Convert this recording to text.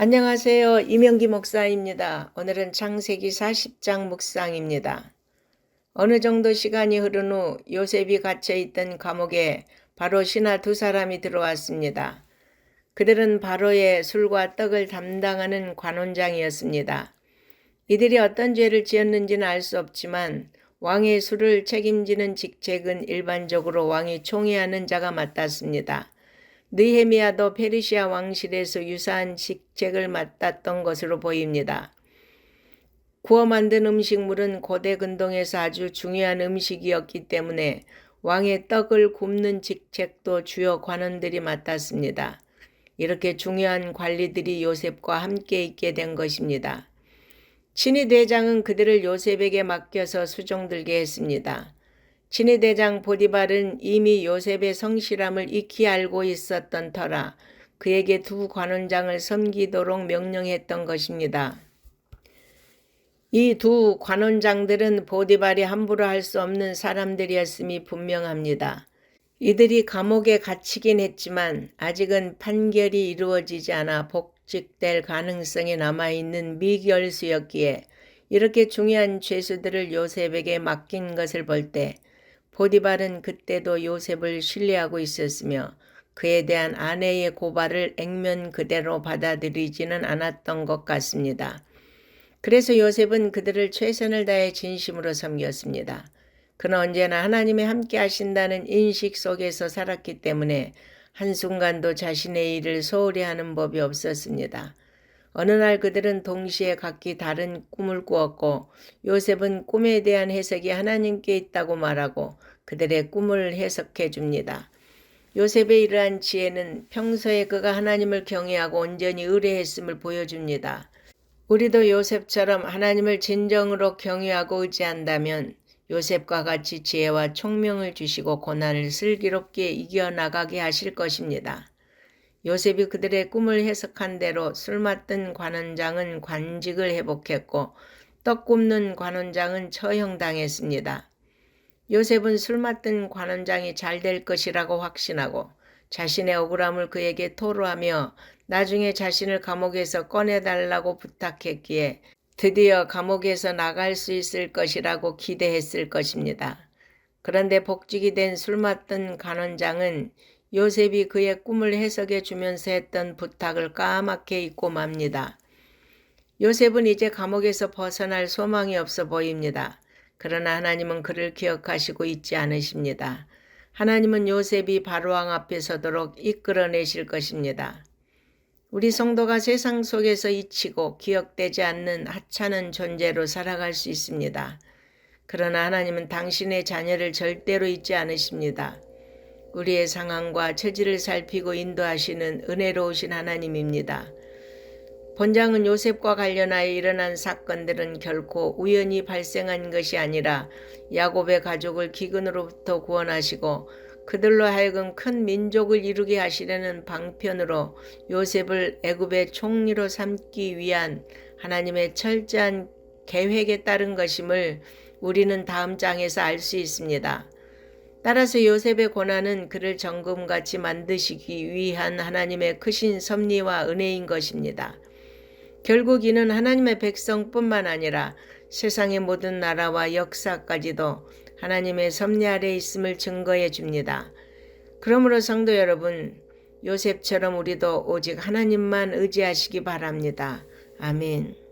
안녕하세요. 이명기 목사입니다. 오늘은 창세기 40장 묵상입니다. 어느 정도 시간이 흐른 후 요셉이 갇혀있던 감옥에 바로 신하 두 사람이 들어왔습니다. 그들은 바로의 술과 떡을 담당하는 관원장이었습니다. 이들이 어떤 죄를 지었는지는 알 수 없지만 왕의 술을 책임지는 직책은 일반적으로 왕이 총애하는 자가 맡았습니다. 느헤미야도 페르시아 왕실에서 유사한 직책을 맡았던 것으로 보입니다. 구워 만든 음식물은 고대 근동에서 아주 중요한 음식이었기 때문에 왕의 떡을 굽는 직책도 주요 관원들이 맡았습니다. 이렇게 중요한 관리들이 요셉과 함께 있게 된 것입니다. 친위 대장은 그들을 요셉에게 맡겨서 수종들게 했습니다. 친위 대장 보디발은 이미 요셉의 성실함을 익히 알고 있었던 터라 그에게 두 관원장을 섬기도록 명령했던 것입니다. 이 두 관원장들은 보디발이 함부로 할 수 없는 사람들이었음이 분명합니다. 이들이 감옥에 갇히긴 했지만 아직은 판결이 이루어지지 않아 복직될 가능성이 남아있는 미결수였기에 이렇게 중요한 죄수들을 요셉에게 맡긴 것을 볼 때 보디발은 그때도 요셉을 신뢰하고 있었으며 그에 대한 아내의 고발을 액면 그대로 받아들이지는 않았던 것 같습니다. 그래서 요셉은 그들을 최선을 다해 진심으로 섬겼습니다. 그는 언제나 하나님이 함께 하신다는 인식 속에서 살았기 때문에 한순간도 자신의 일을 소홀히 하는 법이 없었습니다. 어느 날 그들은 동시에 각기 다른 꿈을 꾸었고 요셉은 꿈에 대한 해석이 하나님께 있다고 말하고 그들의 꿈을 해석해 줍니다. 요셉의 이러한 지혜는 평소에 그가 하나님을 경외하고 온전히 의뢰했음을 보여줍니다. 우리도 요셉처럼 하나님을 진정으로 경외하고 의지한다면 요셉과 같이 지혜와 총명을 주시고 고난을 슬기롭게 이겨나가게 하실 것입니다. 요셉이 그들의 꿈을 해석한 대로 술 맡던 관원장은 관직을 회복했고 떡 굽는 관원장은 처형당했습니다. 요셉은 술 맡던 관원장이 잘 될 것이라고 확신하고 자신의 억울함을 그에게 토로하며 나중에 자신을 감옥에서 꺼내달라고 부탁했기에 드디어 감옥에서 나갈 수 있을 것이라고 기대했을 것입니다. 그런데 복직이 된 술 맡던 관원장은 요셉이 그의 꿈을 해석해 주면서 했던 부탁을 까맣게 잊고 맙니다. 요셉은 이제 감옥에서 벗어날 소망이 없어 보입니다. 그러나 하나님은 그를 기억하시고 있지 않으십니다. 하나님은 요셉이 바로왕 앞에 서도록 이끌어내실 것입니다. 우리 성도가 세상 속에서 잊히고 기억되지 않는 하찮은 존재로 살아갈 수 있습니다. 그러나 하나님은 당신의 자녀를 절대로 잊지 않으십니다. 우리의 상황과 처지를 살피고 인도하시는 은혜로우신 하나님입니다. 본장은 요셉과 관련하여 일어난 사건들은 결코 우연히 발생한 것이 아니라 야곱의 가족을 기근으로부터 구원하시고 그들로 하여금 큰 민족을 이루게 하시려는 방편으로 요셉을 애굽의 총리로 삼기 위한 하나님의 철저한 계획에 따른 것임을 우리는 다음 장에서 알 수 있습니다. 따라서 요셉의 고난은 그를 정금같이 만드시기 위한 하나님의 크신 섭리와 은혜인 것입니다. 결국 이는 하나님의 백성뿐만 아니라 세상의 모든 나라와 역사까지도 하나님의 섭리 아래 있음을 증거해 줍니다. 그러므로 성도 여러분, 요셉처럼 우리도 오직 하나님만 의지하시기 바랍니다. 아멘.